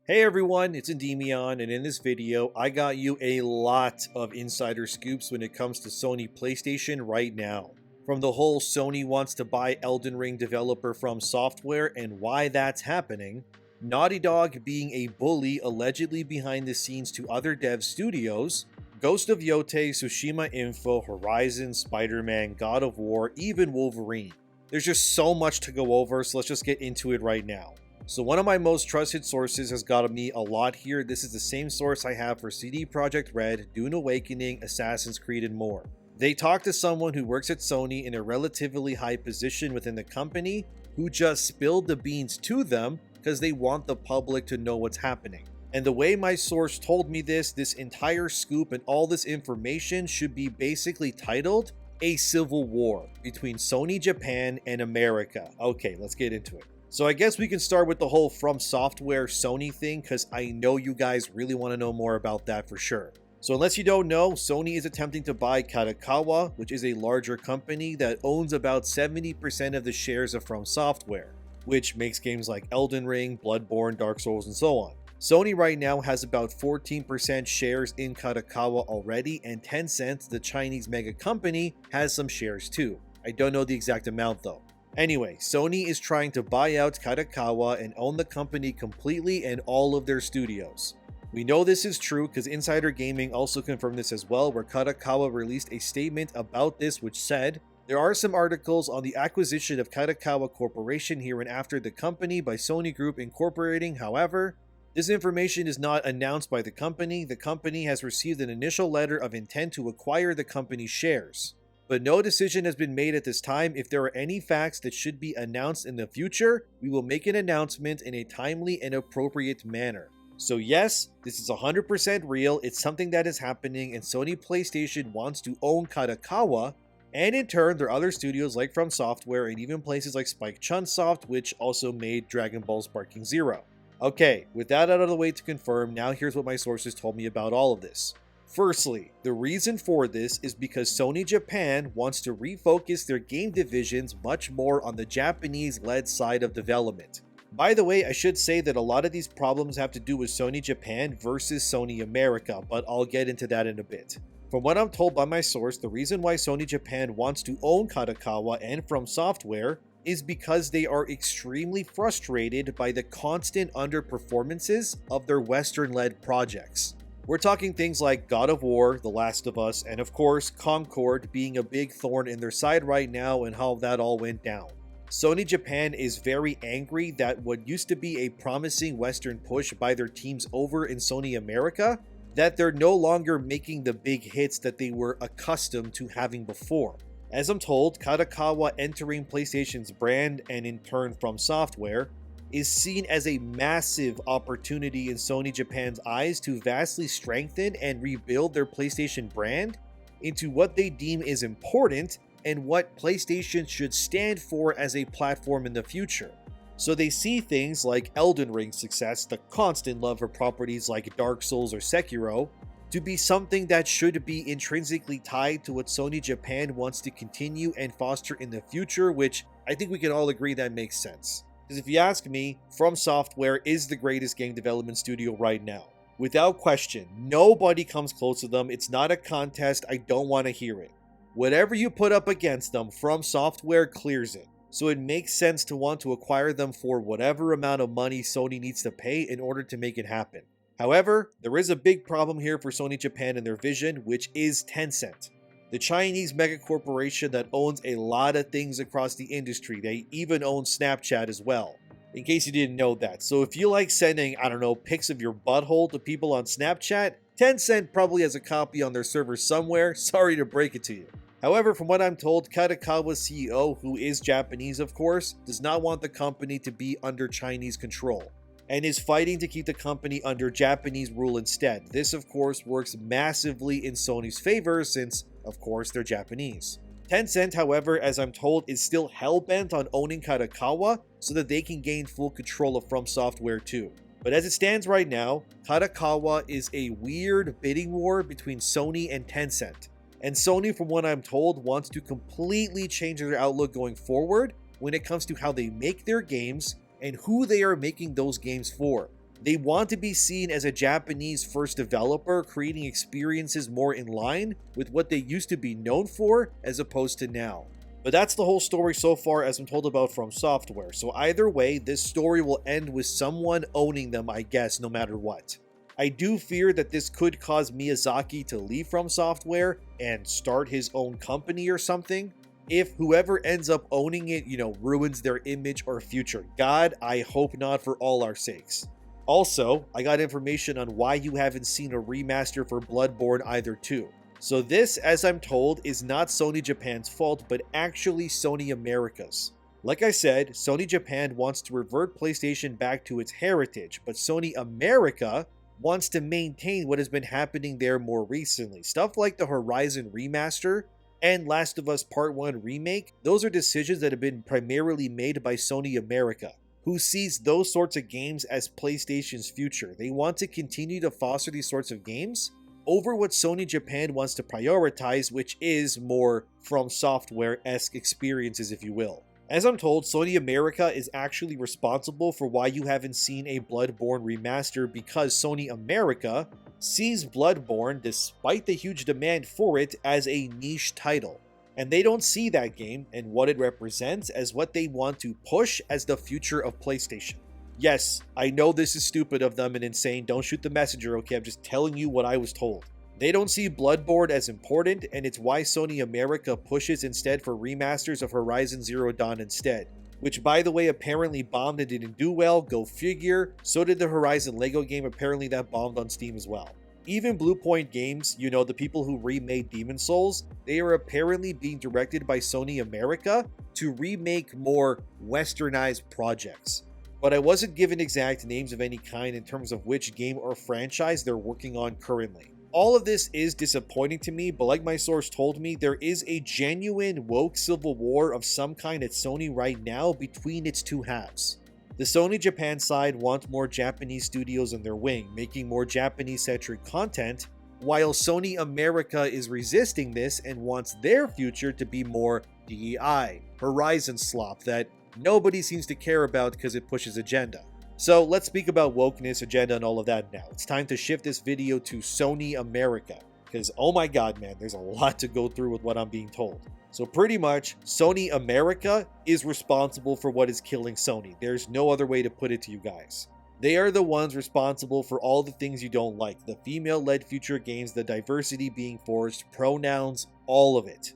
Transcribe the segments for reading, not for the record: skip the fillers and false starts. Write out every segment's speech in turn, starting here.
Hey everyone, it's ENDYMION, and in this video, I got you a lot of insider scoops when it comes to Sony PlayStation right now. From the whole Sony wants to buy Elden Ring developer From Software and why that's happening, Naughty Dog being a bully allegedly behind the scenes to other dev studios, Ghost of Yotei, Tsushima Info, Horizon, Spider-Man, God of War, even Wolverine. There's just so much to go over, so let's just get into it right now. So one of my most trusted sources has got me a lot here. This is the same source I have for CD Projekt Red, Dune Awakening, Assassin's Creed, and more. They talked to someone who works at Sony in a relatively high position within the company who just spilled the beans to them because they want the public to know what's happening. And the way my source told me this entire scoop and all this information should be basically titled A Civil War between Sony Japan and America. Okay, let's get into it. So I guess we can start with the whole From Software Sony thing because I know you guys really want to know more about that for sure. So unless you don't know, Sony is attempting to buy Kakawa, which is a larger company that owns about 70% of the shares of From Software, which makes games like Elden Ring, Bloodborne, Dark Souls, and so on. Sony right now has about 14% shares in Kakawa already, and Tencent, the Chinese mega company, has some shares too. I don't know the exact amount though. Anyway, Sony is trying to buy out Kakawa and own the company completely and all of their studios. We know this is true because Insider Gaming also confirmed this as well, where Kakawa released a statement about this which said, "There are some articles on the acquisition of Kakawa Corporation here and after the company by Sony Group Incorporating. However, this information is not announced by the company. The company has received an initial letter of intent to acquire the company's shares. But no decision has been made at this time. If there are any facts that should be announced in the future, we will make an announcement in a timely and appropriate manner." So yes, this is 100% real, it's something that is happening, and Sony PlayStation wants to own Kakawa, and in turn there are other studios like From Software and even places like Spike Chunsoft, which also made Dragon Ball Sparking Zero. Okay, with that out of the way to confirm, now here's what my sources told me about all of this. Firstly, the reason for this is because Sony Japan wants to refocus their game divisions much more on the Japanese-led side of development. By the way, I should say that a lot of these problems have to do with Sony Japan versus Sony America, but I'll get into that in a bit. From what I'm told by my source, the reason why Sony Japan wants to own Kakawa and From Software is because they are extremely frustrated by the constant underperformances of their Western-led projects. We're talking things like God of War, The Last of Us, and of course Concord being a big thorn in their side right now and how that all went down. Sony Japan is very angry that what used to be a promising Western push by their teams over in Sony America, that they're no longer making the big hits that they were accustomed to having before. As I'm told, Kakawa entering PlayStation's brand and in turn From Software is seen as a massive opportunity in Sony Japan's eyes to vastly strengthen and rebuild their PlayStation brand into what they deem is important and what PlayStation should stand for as a platform in the future. So they see things like Elden Ring's success, the constant love for properties like Dark Souls or Sekiro, to be something that should be intrinsically tied to what Sony Japan wants to continue and foster in the future, which I think we can all agree that makes sense. Because if you ask me, From Software is the greatest game development studio right now. Without question, nobody comes close to them. It's not a contest. I don't want to hear it. Whatever you put up against them, From Software clears it. So it makes sense to want to acquire them for whatever amount of money Sony needs to pay in order to make it happen. However, there is a big problem here for Sony Japan and their vision, which is Tencent, the Chinese mega corporation that owns a lot of things across the industry. They even own Snapchat as well, in case you didn't know that. So if you like sending, pics of your butthole to people on Snapchat, Tencent probably has a copy on their server somewhere. Sorry to break it to you. However, from what I'm told, Kakawa's CEO, who is Japanese of course, does not want the company to be under Chinese control, and is fighting to keep the company under Japanese rule instead. This of course works massively in Sony's favor since, of course, they're Japanese. Tencent, however, as I'm told, is still hell-bent on owning Kakawa so that they can gain full control of From Software too. But as it stands right now, Kakawa is a weird bidding war between Sony and Tencent. And Sony, from what I'm told, wants to completely change their outlook going forward when it comes to how they make their games and who they are making those games for. They want to be seen as a Japanese first developer, creating experiences more in line with what they used to be known for as opposed to now. But that's the whole story so far as I'm told about From Software, so either way, this story will end with someone owning them, I guess, no matter what. I do fear that this could cause Miyazaki to leave From Software and start his own company or something. If whoever ends up owning it, ruins their image or future. God, I hope not for all our sakes. Also, I got information on why you haven't seen a remaster for Bloodborne either too. So this, as I'm told, is not Sony Japan's fault, but actually Sony America's. Like I said, Sony Japan wants to revert PlayStation back to its heritage, but Sony America wants to maintain what has been happening there more recently. Stuff like the Horizon remaster and Last of Us Part 1 remake, those are decisions that have been primarily made by Sony America, who sees those sorts of games as PlayStation's future. They want to continue to foster these sorts of games over what Sony Japan wants to prioritize, which is more From Software-esque experiences, if you will. As I'm told, Sony America is actually responsible for why you haven't seen a Bloodborne remaster, because Sony America sees Bloodborne, despite the huge demand for it, as a niche title. And they don't see that game and what it represents as what they want to push as the future of PlayStation. Yes, I know this is stupid of them and insane. Don't shoot the messenger, okay? I'm just telling you what I was told. They don't see Bloodborne as important, and it's why Sony America pushes instead for remasters of Horizon Zero Dawn instead. Which, by the way, apparently bombed and didn't do well. Go figure. So did the Horizon Lego game. Apparently that bombed on Steam as well. Even Bluepoint Games, the people who remade Demon's Souls, they are apparently being directed by Sony America to remake more westernized projects. But I wasn't given exact names of any kind in terms of which game or franchise they're working on currently. All of this is disappointing to me, but like my source told me, there is a genuine woke civil war of some kind at Sony right now between its two halves. The Sony Japan side wants more Japanese studios in their wing, making more Japanese-centric content, while Sony America is resisting this and wants their future to be more DEI, Horizon slop that nobody seems to care about because it pushes agenda. So let's speak about wokeness, agenda, and all of that now. It's time to shift this video to Sony America, because oh my god man, there's a lot to go through with what I'm being told. So pretty much, Sony America is responsible for what is killing Sony. There's no other way to put it to you guys. They are the ones responsible for all the things you don't like. The female-led future games, the diversity being forced, pronouns, all of it.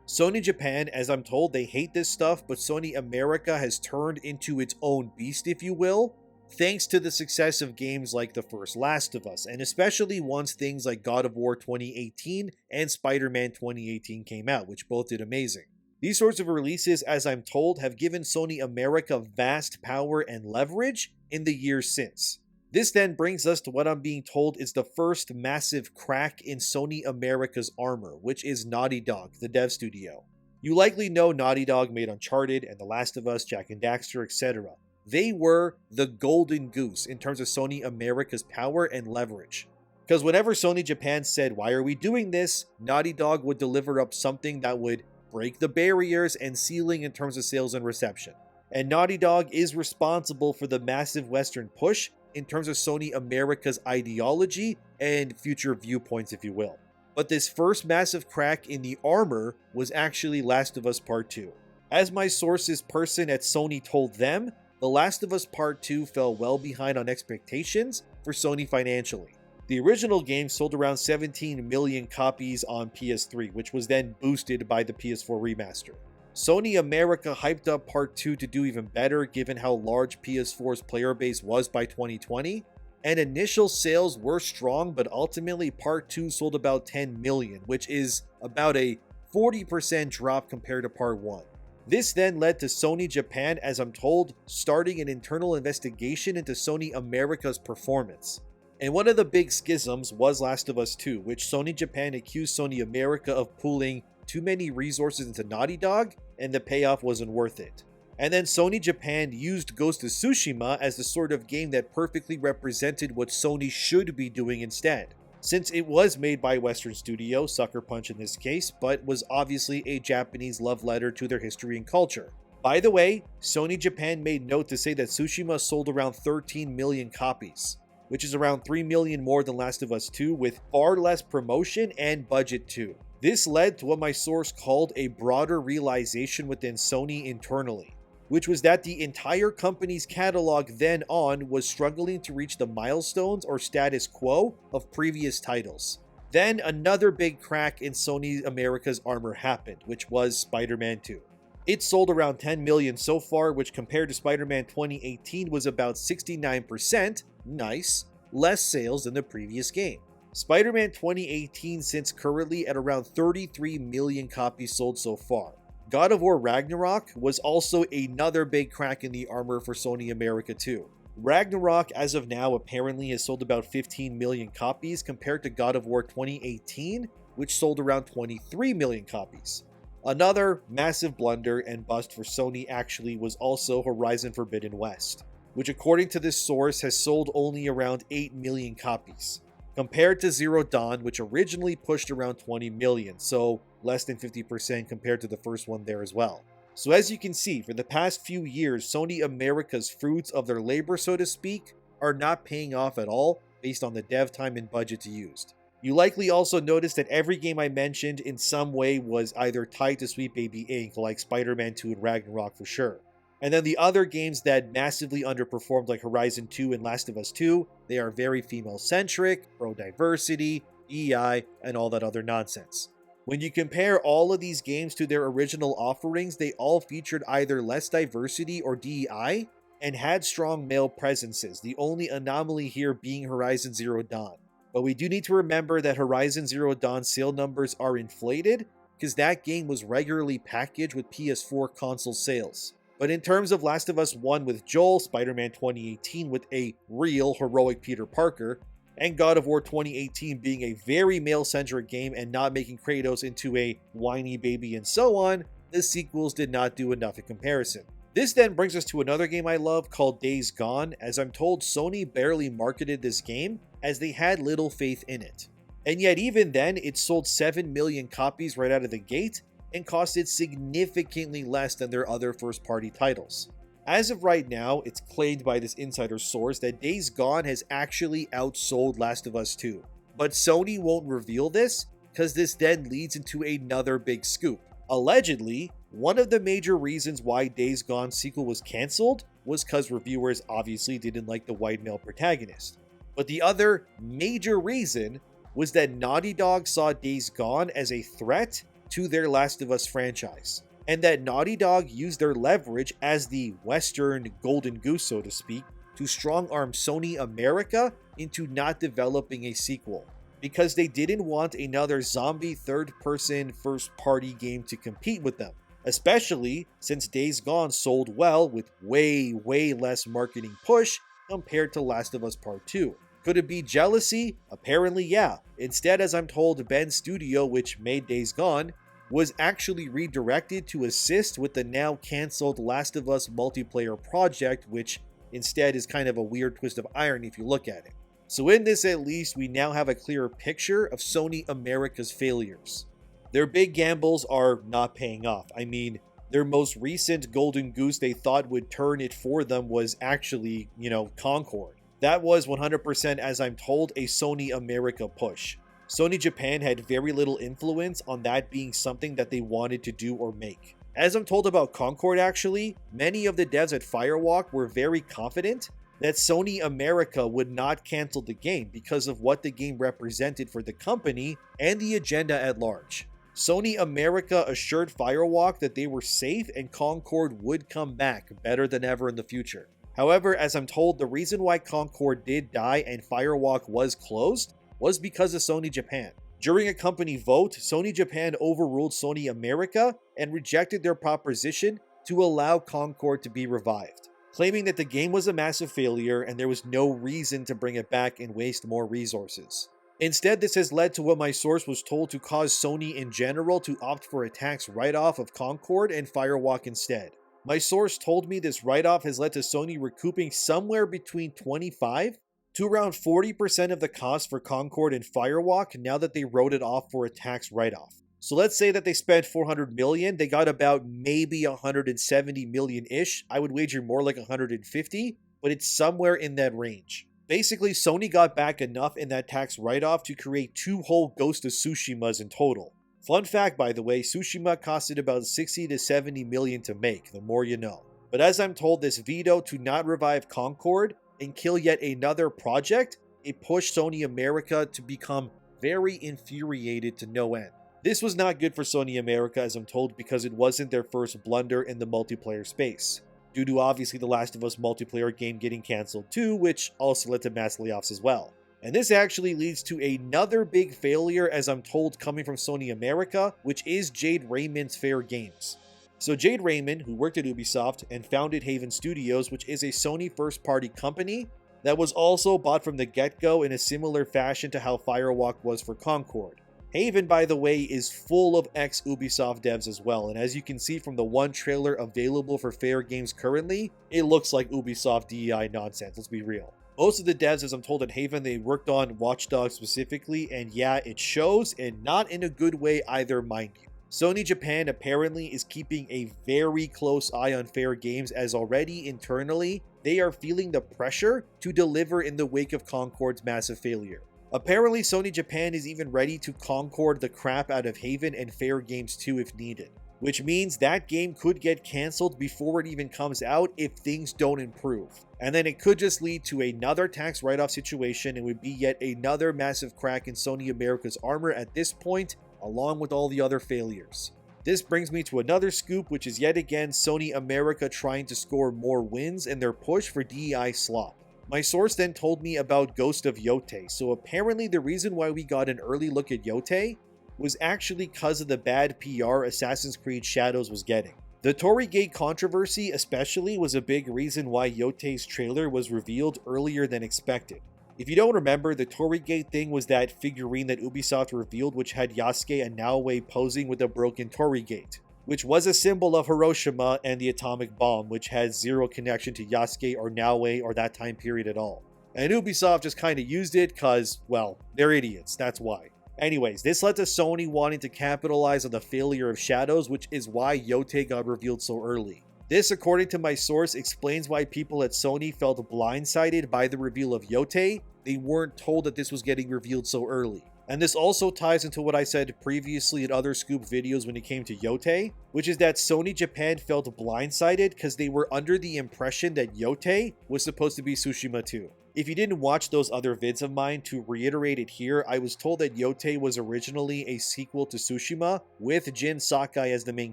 Sony Japan, as I'm told, they hate this stuff, but Sony America has turned into its own beast, if you will, thanks to the success of games like the first Last of Us, and especially once things like God of War 2018 and Spider-Man 2018 came out, which both did amazing. These sorts of releases, as I'm told, have given Sony America vast power and leverage in the years since. This then brings us to what I'm being told is the first massive crack in Sony America's armor, which is Naughty Dog, the dev studio. You likely know Naughty Dog made Uncharted and The Last of Us, Jak and Daxter, etc. They were the golden goose in terms of Sony America's power and leverage. Because whenever Sony Japan said, why are we doing this? Naughty Dog would deliver up something that would break the barriers and ceiling in terms of sales and reception. And Naughty Dog is responsible for the massive Western push in terms of Sony America's ideology and future viewpoints, if you will. But this first massive crack in the armor was actually Last of Us Part 2. As my sources person at Sony told them, The Last of Us Part 2 fell well behind on expectations for Sony financially. The original game sold around 17 million copies on PS3, which was then boosted by the PS4 remaster. Sony America hyped up Part 2 to do even better given how large PS4's player base was by 2020, and initial sales were strong, but ultimately Part 2 sold about 10 million, which is about a 40% drop compared to Part 1. This then led to Sony Japan, as I'm told, starting an internal investigation into Sony America's performance. And one of the big schisms was Last of Us 2, which Sony Japan accused Sony America of pooling too many resources into Naughty Dog, and the payoff wasn't worth it. And then Sony Japan used Ghost of Tsushima as the sort of game that perfectly represented what Sony should be doing instead, since it was made by a Western studio, Sucker Punch in this case, but was obviously a Japanese love letter to their history and culture. By the way, Sony Japan made note to say that Tsushima sold around 13 million copies, which is around 3 million more than Last of Us 2 with far less promotion and budget too. This led to what my source called a broader realization within Sony internally, which was that the entire company's catalog then on was struggling to reach the milestones or status quo of previous titles. Then another big crack in Sony America's armor happened, which was Spider-Man 2. It sold around 10 million so far, which compared to Spider-Man 2018 was about 69%, nice, less sales than the previous game. Spider-Man 2018 sits currently at around 33 million copies sold so far. God of War Ragnarok was also another big crack in the armor for Sony America too. Ragnarok as of now apparently has sold about 15 million copies compared to God of War 2018, which sold around 23 million copies. Another massive blunder and bust for Sony actually was also Horizon Forbidden West, which according to this source has sold only around 8 million copies, compared to Zero Dawn, which originally pushed around 20 million, so less than 50% compared to the first one there as well. So as you can see, for the past few years, Sony America's fruits of their labor, so to speak, are not paying off at all based on the dev time and budget used. You likely also noticed that every game I mentioned in some way was either tied to Sweet Baby Inc., like Spider-Man 2 and Ragnarok for sure. And then the other games that massively underperformed like Horizon 2 and Last of Us 2, they are very female-centric, pro-diversity, DEI, and all that other nonsense. When you compare all of these games to their original offerings, they all featured either less diversity or DEI, and had strong male presences, the only anomaly here being Horizon Zero Dawn. But we do need to remember that Horizon Zero Dawn sale numbers are inflated, because that game was regularly packaged with PS4 console sales. But in terms of Last of Us 1 with Joel, Spider-Man 2018 with a real heroic Peter Parker, and God of War 2018 being a very male-centric game and not making Kratos into a whiny baby and so on, the sequels did not do enough in comparison. This then brings us to another game I love called Days Gone, as I'm told Sony barely marketed this game as they had little faith in it. And yet even then, it sold 7 million copies right out of the gate and costed significantly less than their other first-party titles. As of right now, it's claimed by this insider source that Days Gone has actually outsold Last of Us 2. But Sony won't reveal this, because this then leads into another big scoop. Allegedly, one of the major reasons why Days Gone sequel was cancelled was because reviewers obviously didn't like the white male protagonist. But the other major reason was that Naughty Dog saw Days Gone as a threat to their Last of Us franchise, and that Naughty Dog used their leverage as the Western golden goose, so to speak, to strong-arm Sony America into not developing a sequel, because they didn't want another zombie third-person first-party game to compete with them, especially since Days Gone sold well with way less marketing push compared to Last of Us Part 2. Could it be jealousy? Apparently yeah. Instead, as I'm told, Ben's studio, which made Days Gone, was actually redirected to assist with the now cancelled Last of Us multiplayer project, which instead is kind of a weird twist of irony if you look at it. So in this at least, we now have a clearer picture of Sony America's failures. Their big gambles are not paying off. I mean, their most recent golden goose they thought would turn it for them was actually, Concord. That was 100%, as I'm told, a Sony America push. Sony Japan had very little influence on that being something that they wanted to do or make. As I'm told about Concord actually, many of the devs at Firewalk were very confident that Sony America would not cancel the game because of what the game represented for the company and the agenda at large. Sony America assured Firewalk that they were safe and Concord would come back better than ever in the future. However, as I'm told, the reason why Concord did die and Firewalk was closed was because of Sony Japan. During a company vote, Sony Japan overruled Sony America and rejected their proposition to allow Concord to be revived, claiming that the game was a massive failure and there was no reason to bring it back and waste more resources. Instead, this has led to what my source was told to cause Sony in general to opt for a tax write-off of Concord and Firewalk instead. My source told me this write-off has led to Sony recouping somewhere between 25 to around 40% of the cost for Concord and Firewalk now that they wrote it off for a tax write-off. So let's say that they spent 400 million, they got about maybe 170 million-ish. I would wager more like 150, but it's somewhere in that range. Basically, Sony got back enough in that tax write-off to create 2 whole Ghost of Tsushimas in total. Fun fact, by the way, Tsushima costed about 60 to 70 million to make, the more you know. But as I'm told, this veto to not revive Concord and kill yet another project, it pushed Sony America to become very infuriated to no end. This was not good for Sony America, as I'm told, because it wasn't their first blunder in the multiplayer space, due to obviously the Last of Us multiplayer game getting cancelled too, which also led to mass layoffs as well. And this actually leads to another big failure, as I'm told, coming from Sony America, which is Jade Raymond's Fair Games. So Jade Raymond, who worked at Ubisoft and founded Haven Studios, which is a Sony first-party company that was also bought from the get-go in a similar fashion to how Firewalk was for Concord. Haven, by the way, is full of ex-Ubisoft devs as well, and as you can see from the one trailer available for Fair Games currently, it looks like Ubisoft DEI nonsense, let's be real. Most of the devs, as I'm told, at Haven, they worked on Watch Dogs specifically, and yeah, it shows, and not in a good way either, mind you. Sony Japan apparently is keeping a very close eye on Fair Games, as already internally, they are feeling the pressure to deliver in the wake of Concord's massive failure. Apparently, Sony Japan is even ready to Concord the crap out of Haven and Fair Games 2 if needed, which means that game could get cancelled before it even comes out if things don't improve. And then it could just lead to another tax write-off situation and would be yet another massive crack in Sony America's armor at this point, along with all the other failures. This brings me to another scoop, which is yet again Sony America trying to score more wins in their push for DEI slop. My source then told me about Ghost of Yotei, so apparently the reason why we got an early look at Yotei was actually because of the bad PR Assassin's Creed Shadows was getting. The Torigate controversy especially was a big reason why Yotei's trailer was revealed earlier than expected. If you don't remember, the Torigate thing was that figurine that Ubisoft revealed which had Yasuke and Naoe posing with a broken Torigate, which was a symbol of Hiroshima and the atomic bomb, which has zero connection to Yasuke or Naoe or that time period at all. And Ubisoft just kind of used it because, well, they're idiots, that's why. Anyways, this led to Sony wanting to capitalize on the failure of Shadows, which is why Yotei got revealed so early. This, according to my source, explains why people at Sony felt blindsided by the reveal of Yotei. They weren't told that this was getting revealed so early. And this also ties into what I said previously in other scoop videos when it came to Yotei, which is that Sony Japan felt blindsided because they were under the impression that Yotei was supposed to be Tsushima 2. If you didn't watch those other vids of mine, to reiterate it here, I was told that Yotei was originally a sequel to Tsushima with Jin Sakai as the main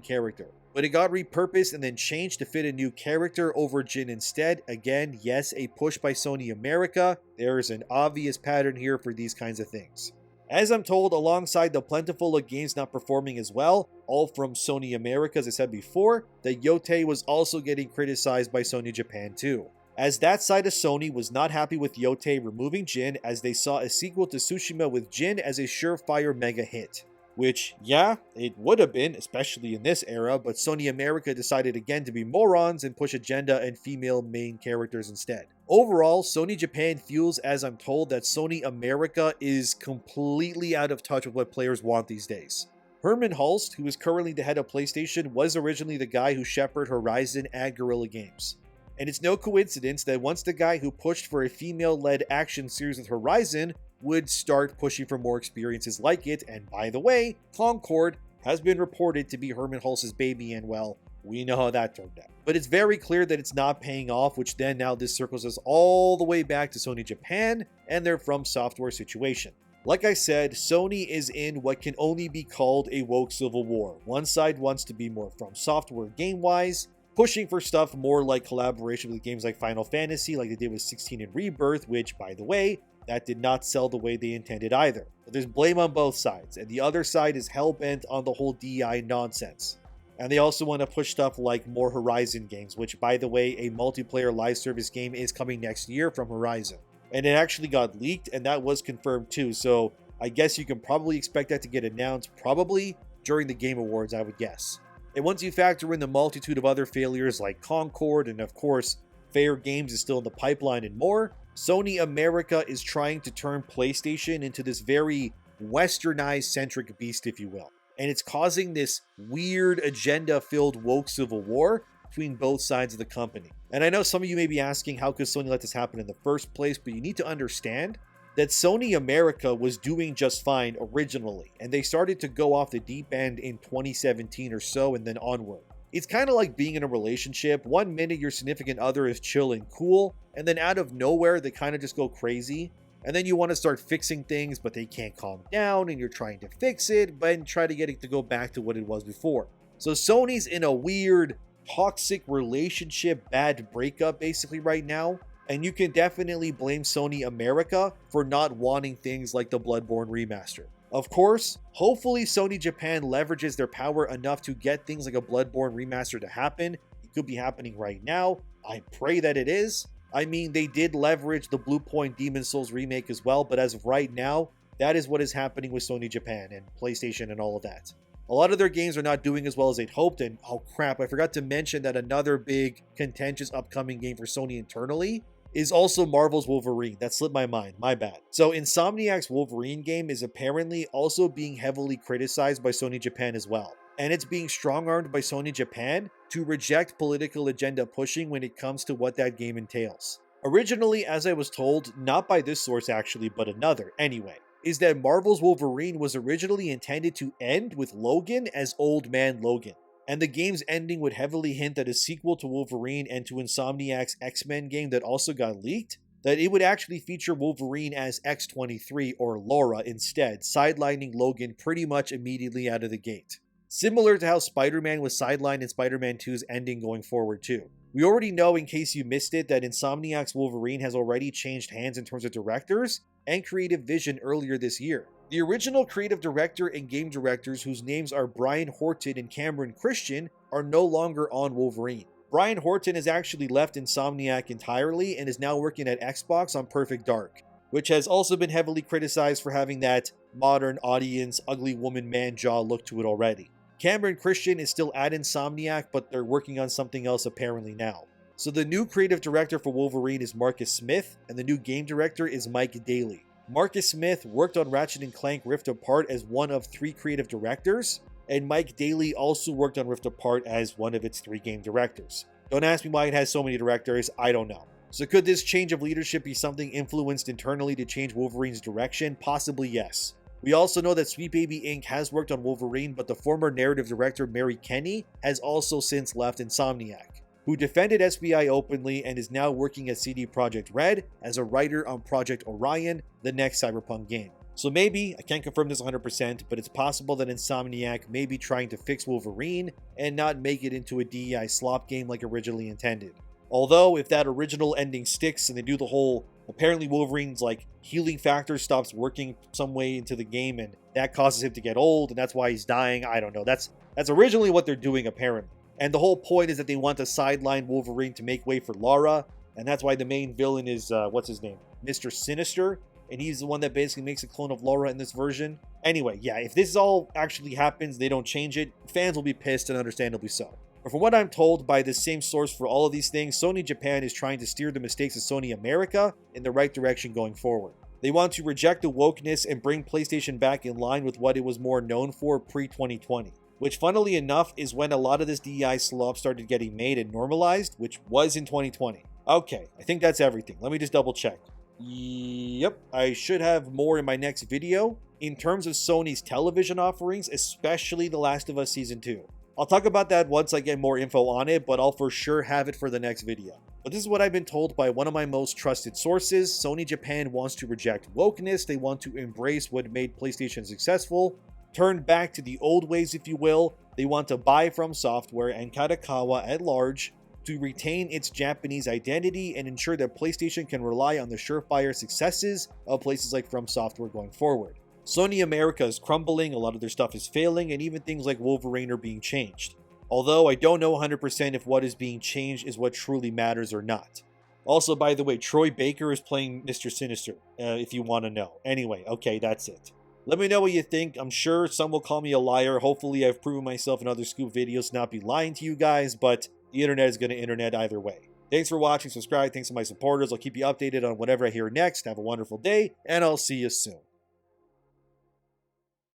character. But it got repurposed and then changed to fit a new character over Jin instead. Again, yes, a push by Sony America. There is an obvious pattern here for these kinds of things. As I'm told, alongside the plentiful of games not performing as well, all from Sony America as I said before, that Yotei was also getting criticized by Sony Japan too, as that side of Sony was not happy with Yotei removing Jin, as they saw a sequel to Tsushima with Jin as a surefire mega hit. Which, yeah, it would have been, especially in this era, but Sony America decided again to be morons and push agenda and female main characters instead. Overall, Sony Japan feels, as I'm told, that Sony America is completely out of touch with what players want these days. Herman Hulst, who is currently the head of PlayStation, was originally the guy who shepherded Horizon at Guerrilla Games. And it's no coincidence that once the guy who pushed for a female-led action series with Horizon would start pushing for more experiences like it, and by the way, Concord has been reported to be Herman Hulst's baby, and well, we know how that turned out. But it's very clear that it's not paying off, which then now this circles us all the way back to Sony Japan and their From Software situation. Like I said, Sony is in what can only be called a woke civil war. One side wants to be more From Software game-wise, pushing for stuff more like collaboration with games like Final Fantasy, like they did with 16 and Rebirth, which, by the way, that did not sell the way they intended either. But there's blame on both sides, and the other side is hell-bent on the whole DEI nonsense. And they also want to push stuff like more Horizon games, which, by the way, a multiplayer live service game is coming next year from Horizon. And it actually got leaked, and that was confirmed too, so I guess you can probably expect that to get announced probably during the Game Awards, I would guess. And once you factor in the multitude of other failures like Concord, and of course, Fair Games is still in the pipeline and more, Sony America is trying to turn PlayStation into this very westernized centric beast, if you will. and it's causing this weird agenda-filled woke civil war between both sides of the company. And I know some of you may be asking, how could Sony let this happen in the first place? But you need to understand that Sony America was doing just fine originally, and they started to go off the deep end in 2017 or so, and then onward. It's kind of like being in a relationship. One minute your significant other is chill and cool, and then out of nowhere they kind of just go crazy. And then you want to start fixing things, but they can't calm down, and you're trying to fix it, but try to get it to go back to what it was before. So Sony's in a weird, toxic relationship, bad breakup basically right now. And you can definitely blame Sony America for not wanting things like the Bloodborne remaster. Of course, hopefully Sony Japan leverages their power enough to get things like a Bloodborne remaster to happen. It could be happening right now. I pray that it is. I mean, they did leverage the Blue Point Demon Souls remake as well, but as of right now, that is what is happening with Sony Japan and PlayStation and all of that. A lot of their games are not doing as well as they'd hoped, and oh crap, I forgot to mention that another big contentious upcoming game for Sony internally is also Marvel's Wolverine. That slipped my mind, my bad. So Insomniac's Wolverine game is apparently also being heavily criticized by Sony Japan as well. And it's being strong-armed by Sony Japan to reject political agenda pushing when it comes to what that game entails. Originally, as I was told, not by this source actually, but another, anyway, is that Marvel's Wolverine was originally intended to end with Logan as Old Man Logan. And the game's ending would heavily hint that a sequel to Wolverine and to Insomniac's X-Men game that also got leaked, that it would actually feature Wolverine as X-23 or Laura instead, sidelining Logan pretty much immediately out of the gate. Similar to how Spider-Man was sidelined in Spider-Man 2's ending going forward too. We already know, in case you missed it, that Insomniac's Wolverine has already changed hands in terms of directors and creative vision earlier this year. The original creative director and game directors, whose names are Brian Horton and Cameron Christian, are no longer on Wolverine. Brian Horton has actually left Insomniac entirely and is now working at Xbox on Perfect Dark, which has also been heavily criticized for having that modern audience, ugly woman man jaw look to it already. Cameron Christian is still at Insomniac, but they're working on something else apparently now. So the new creative director for Wolverine is Marcus Smith, and the new game director is Mike Daly. Marcus Smith worked on Ratchet & Clank Rift Apart as one of 3 creative directors, and Mike Daly also worked on Rift Apart as one of its 3 game directors. Don't ask me why it has so many directors, I don't know. So could this change of leadership be something influenced internally to change Wolverine's direction? Possibly yes. We also know that Sweet Baby Inc. has worked on Wolverine, but the former narrative director Mary Kenny has also since left Insomniac, who defended SBI openly and is now working at CD Projekt Red as a writer on Project Orion, the next Cyberpunk game. So maybe, I can't confirm this 100%, but it's possible that Insomniac may be trying to fix Wolverine and not make it into a DEI slop game like originally intended. Although, if that original ending sticks and they do the whole, apparently Wolverine's like healing factor stops working some way into the game and that causes him to get old and that's why he's dying, I don't know. That's originally what they're doing apparently. And the whole point is that they want to sideline Wolverine to make way for Lara, and that's why the main villain is, what's his name? Mr. Sinister, and he's the one that basically makes a clone of Lara in this version. Anyway, yeah, if this all actually happens, they don't change it, fans will be pissed, and understandably so. But from what I'm told by the same source for all of these things, Sony Japan is trying to steer the mistakes of Sony America in the right direction going forward. They want to reject the wokeness and bring PlayStation back in line with what it was more known for pre-2020. Which, funnily enough, is when a lot of this DEI slop started getting made and normalized, which was in 2020. Okay, I think that's everything. Let me just double check. Yep, I should have more in my next video in terms of Sony's television offerings, especially The Last of Us Season 2. I'll talk about that once I get more info on it, but I'll for sure have it for the next video. But this is what I've been told by one of my most trusted sources. Sony Japan wants to reject wokeness. They want to embrace what made PlayStation successful, turn back to the old ways, if you will. They want to buy From Software and Kakawa at large to retain its Japanese identity and ensure that PlayStation can rely on the surefire successes of places like From Software going forward. Sony America is crumbling, a lot of their stuff is failing, and even things like Wolverine are being changed. Although I don't know 100% if what is being changed is what truly matters or not. Also, by the way, Troy Baker is playing Mr. Sinister, if you want to know. Anyway, okay, that's it. Let me know what you think. I'm sure some will call me a liar. Hopefully I've proven myself in other scoop videos to not be lying to you guys, but the internet is going to internet either way. Thanks for watching, subscribe, thanks to my supporters. I'll keep you updated on whatever I hear next. Have a wonderful day, and I'll see you soon.